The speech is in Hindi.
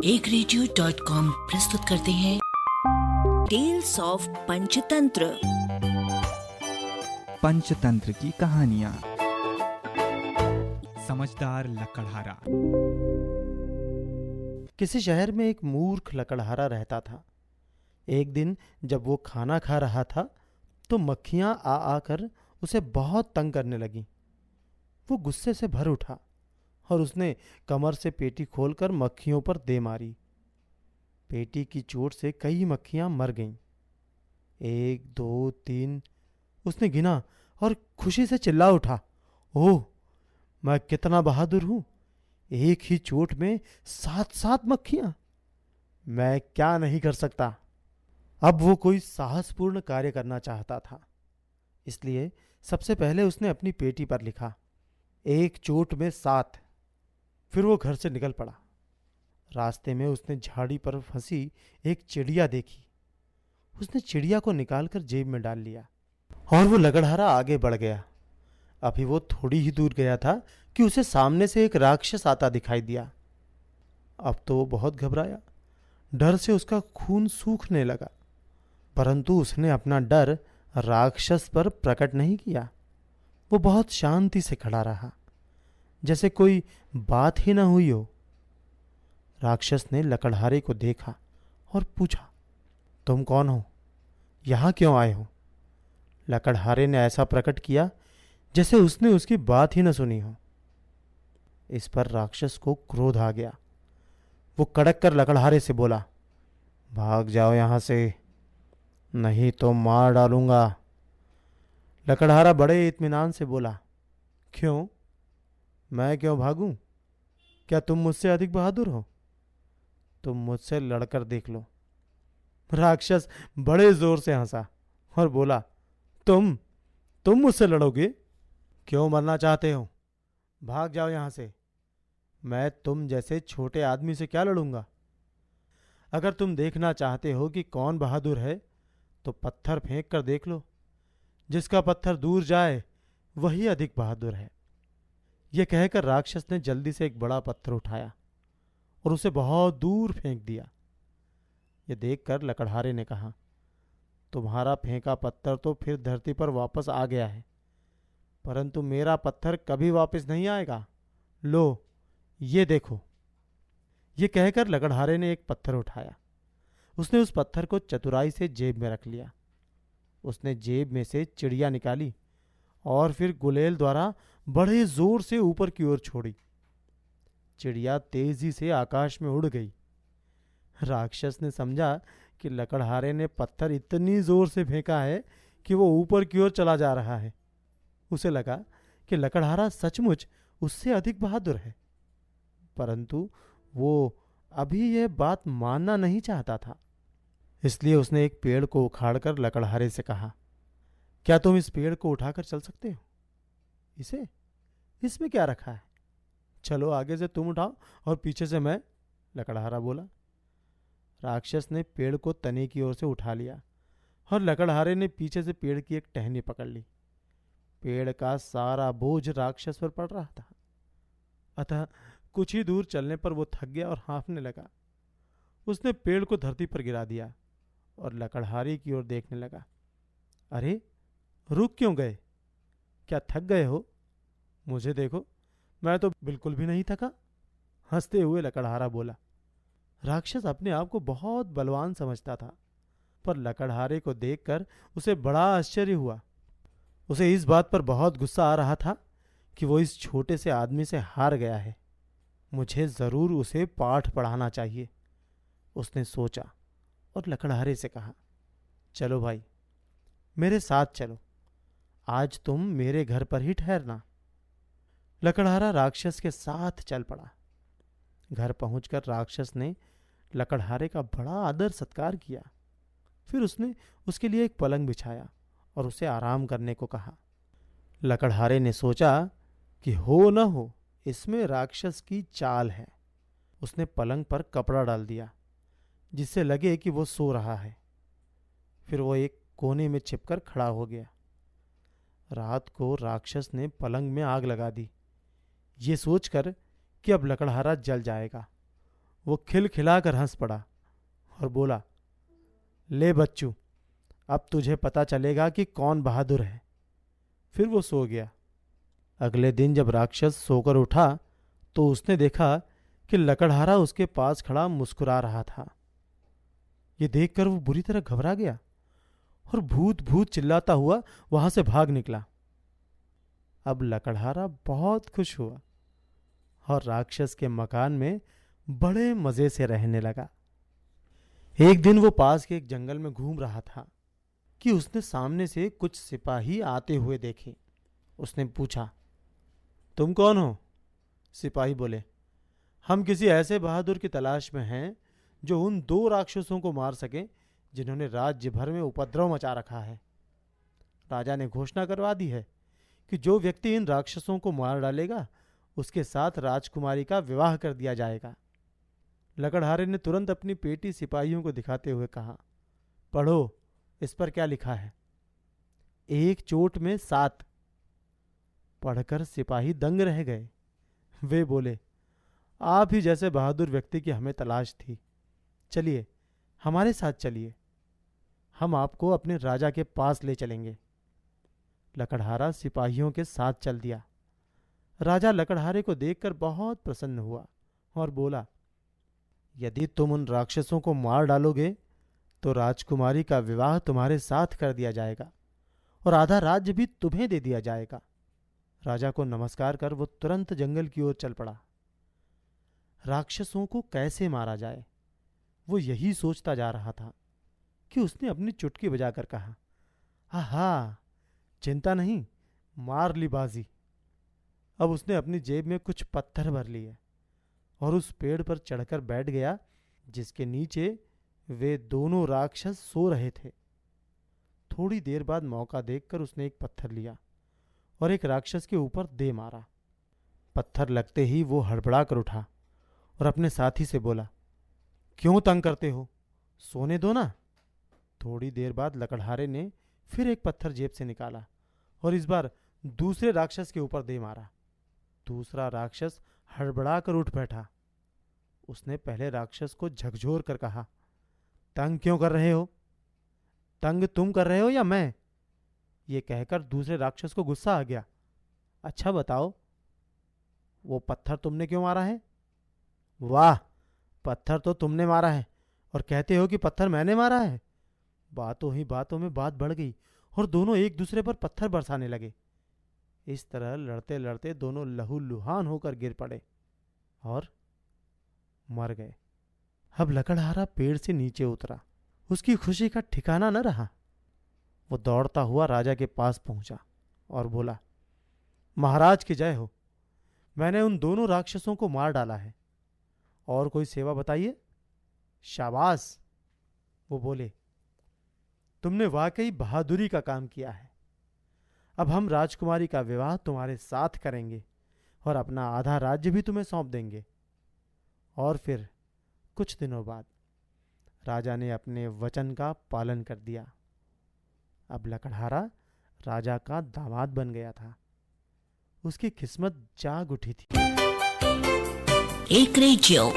एक रेडियो.com प्रस्तुत करते हैं टेल्स ऑफ पंचतंत्र। पंचतंत्र की कहानियां। समझदार लकड़हारा। किसी शहर में एक मूर्ख लकड़हारा रहता था। एक दिन जब वो खाना खा रहा था तो मक्खियां आ आकर उसे बहुत तंग करने लगीं। वो गुस्से से भर उठा और उसने कमर से पेटी खोलकर मक्खियों पर दे मारी। पेटी की चोट से कई मक्खियां मर गईं। 1, 2, 3 उसने गिना और खुशी से चिल्ला उठा, ओह, मैं कितना बहादुर हूं! एक ही चोट में 7 मक्खियां! मैं क्या नहीं कर सकता। अब वो कोई साहसपूर्ण कार्य करना चाहता था, इसलिए सबसे पहले उसने अपनी पेटी पर लिखा, एक चोट में 7। फिर वो घर से निकल पड़ा। रास्ते में उसने झाड़ी पर फंसी एक चिड़िया देखी। उसने चिड़िया को निकालकर जेब में डाल लिया और वो लकड़हारा आगे बढ़ गया। अभी वो थोड़ी ही दूर गया था कि उसे सामने से एक राक्षस आता दिखाई दिया। अब तो वो बहुत घबराया। डर से उसका खून सूखने लगा, परंतु उसने अपना डर राक्षस पर प्रकट नहीं किया। वो बहुत शांति से खड़ा रहा, जैसे कोई बात ही ना हुई हो। राक्षस ने लकड़हारे को देखा और पूछा, तुम कौन हो? यहां क्यों आए हो? लकड़हारे ने ऐसा प्रकट किया जैसे उसने उसकी बात ही न सुनी हो। इस पर राक्षस को क्रोध आ गया। वो कड़क कर लकड़हारे से बोला, भाग जाओ यहां से, नहीं तो मार डालूंगा। लकड़हारा बड़े इत्मीनान से बोला, क्यों? मैं क्यों भागूं? क्या तुम मुझसे अधिक बहादुर हो? तुम मुझसे लड़कर देख लो। राक्षस बड़े जोर से हंसा और बोला, तुम मुझसे लड़ोगे? क्यों मरना चाहते हो? भाग जाओ यहां से। मैं तुम जैसे छोटे आदमी से क्या लड़ूंगा? अगर तुम देखना चाहते हो कि कौन बहादुर है तो पत्थर फेंक कर देख लो। जिसका पत्थर दूर जाए वही अधिक बहादुर है। यह कहकर राक्षस ने जल्दी से एक बड़ा पत्थर उठाया और उसे बहुत दूर फेंक दिया। यह देखकर लकड़हारे ने कहा, तुम्हारा फेंका पत्थर तो फिर धरती पर वापस आ गया है, परंतु मेरा पत्थर कभी वापस नहीं आएगा। लो, ये देखो। यह कहकर लकड़हारे ने एक पत्थर उठाया। उसने उस पत्थर को चतुराई से जेब में रख लिया। उसने जेब में से चिड़िया निकाली और फिर गुलेल द्वारा बड़े जोर से ऊपर की ओर छोड़ी। चिड़िया तेजी से आकाश में उड़ गई। राक्षस ने समझा कि लकड़हारे ने पत्थर इतनी जोर से फेंका है कि वो ऊपर की ओर चला जा रहा है। उसे लगा कि लकड़हारा सचमुच उससे अधिक बहादुर है, परंतु वो अभी यह बात मानना नहीं चाहता था। इसलिए उसने एक पेड़ को उखाड़कर लकड़हारे से कहा, क्या तुम इस पेड़ को उठाकर चल सकते हो? इसमें क्या रखा है? चलो, आगे से तुम उठाओ और पीछे से मैं। लकड़हारा बोला। राक्षस ने पेड़ को तने की ओर से उठा लिया और लकड़हारे ने पीछे से पेड़ की एक टहनी पकड़ ली। पेड़ का सारा बोझ राक्षस पर पड़ रहा था, अतः कुछ ही दूर चलने पर वो थक गया और हाँफने लगा। उसने पेड़ को धरती पर गिरा दिया और लकड़हारे की ओर देखने लगा। अरे, रुक क्यों गए? क्या थक गए हो? मुझे देखो, मैं तो बिल्कुल भी नहीं थका। हंसते हुए लकड़हारा बोला। राक्षस अपने आप को बहुत बलवान समझता था, पर लकड़हारे को देखकर उसे बड़ा आश्चर्य हुआ। उसे इस बात पर बहुत गुस्सा आ रहा था कि वो इस छोटे से आदमी से हार गया है। मुझे जरूर उसे पाठ पढ़ाना चाहिए, उसने सोचा और लकड़हारे से कहा, चलो भाई, मेरे साथ चलो। आज तुम मेरे घर पर ही ठहरना। लकड़हारा राक्षस के साथ चल पड़ा। घर पहुंचकर राक्षस ने लकड़हारे का बड़ा आदर सत्कार किया। फिर उसने उसके लिए एक पलंग बिछाया और उसे आराम करने को कहा। लकड़हारे ने सोचा कि हो न हो इसमें राक्षस की चाल है। उसने पलंग पर कपड़ा डाल दिया जिससे लगे कि वो सो रहा है। फिर वो एक कोने में छिपकर खड़ा हो गया। रात को राक्षस ने पलंग में आग लगा दी, ये सोचकर कि अब लकड़हारा जल जाएगा। वो खिलखिलाकर हंस पड़ा और बोला, ले बच्चू, अब तुझे पता चलेगा कि कौन बहादुर है। फिर वो सो गया। अगले दिन जब राक्षस सोकर उठा तो उसने देखा कि लकड़हारा उसके पास खड़ा मुस्कुरा रहा था। ये देखकर वो बुरी तरह घबरा गया और भूत भूत चिल्लाता हुआ वहां से भाग निकला। अब लकड़हारा बहुत खुश हुआ और राक्षस के मकान में बड़े मजे से रहने लगा। एक दिन वो पास के एक जंगल में घूम रहा था कि उसने सामने से कुछ सिपाही आते हुए देखे। उसने पूछा, तुम कौन हो? सिपाही बोले, हम किसी ऐसे बहादुर की तलाश में हैं जो उन 2 राक्षसों को मार सके जिन्होंने राज्य भर में उपद्रव मचा रखा है। राजा ने घोषणा करवा दी है कि जो व्यक्ति इन राक्षसों को मार डालेगा उसके साथ राजकुमारी का विवाह कर दिया जाएगा। लकड़हारे ने तुरंत अपनी पेटी सिपाहियों को दिखाते हुए कहा, पढ़ो, इस पर क्या लिखा है? 1 चोट में 7। पढ़कर सिपाही दंग रह गए। वे बोले, आप ही जैसे बहादुर व्यक्ति की हमें तलाश थी। चलिए, हमारे साथ चलिए, हम आपको अपने राजा के पास ले चलेंगे। लकड़हारा सिपाहियों के साथ चल दिया। राजा लकड़हारे को देखकर बहुत प्रसन्न हुआ और बोला, यदि तुम उन राक्षसों को मार डालोगे तो राजकुमारी का विवाह तुम्हारे साथ कर दिया जाएगा और आधा राज्य भी तुम्हें दे दिया जाएगा। राजा को नमस्कार कर वो तुरंत जंगल की ओर चल पड़ा। राक्षसों को कैसे मारा जाए, वो यही सोचता जा रहा था कि उसने अपनी चुटकी बजाकर कहा, आहा, चिंता नहीं, मार ली बाजी। अब उसने अपनी जेब में कुछ पत्थर भर लिए और उस पेड़ पर चढ़कर बैठ गया जिसके नीचे वे दोनों राक्षस सो रहे थे। थोड़ी देर बाद मौका देखकर उसने एक पत्थर लिया और एक राक्षस के ऊपर दे मारा। पत्थर लगते ही वो हड़बड़ा कर उठा और अपने साथी से बोला, क्यों तंग करते हो, सोने दो ना। थोड़ी देर बाद लकड़हारे ने फिर एक पत्थर जेब से निकाला और इस बार दूसरे राक्षस के ऊपर दे मारा। दूसरा राक्षस हड़बड़ा कर उठ बैठा। उसने पहले राक्षस को झकझोर कर कहा, तंग क्यों कर रहे हो? तंग तुम कर रहे हो या मैं? ये कहकर दूसरे राक्षस को गुस्सा आ गया। अच्छा बताओ, वो पत्थर तुमने क्यों मारा है? वाह, पत्थर तो तुमने मारा है और कहते हो कि पत्थर मैंने मारा है। बातों ही बातों में बात बढ़ गई और दोनों एक दूसरे पर पत्थर बरसाने लगे। इस तरह लड़ते लड़ते दोनों लहूलुहान होकर गिर पड़े और मर गए। अब लकड़हारा पेड़ से नीचे उतरा। उसकी खुशी का ठिकाना न रहा। वो दौड़ता हुआ राजा के पास पहुंचा और बोला, महाराज की जय हो, मैंने उन दोनों राक्षसों को मार डाला है, और कोई सेवा बताइए। शाबाश, वो बोले, तुमने वाकई बहादुरी का काम किया है। अब हम राजकुमारी का विवाह तुम्हारे साथ करेंगे और अपना आधा राज्य भी तुम्हें सौंप देंगे। और फिर कुछ दिनों बाद राजा ने अपने वचन का पालन कर दिया। अब लकड़हारा राजा का दामाद बन गया था। उसकी किस्मत जाग उठी थी। एक रेडियो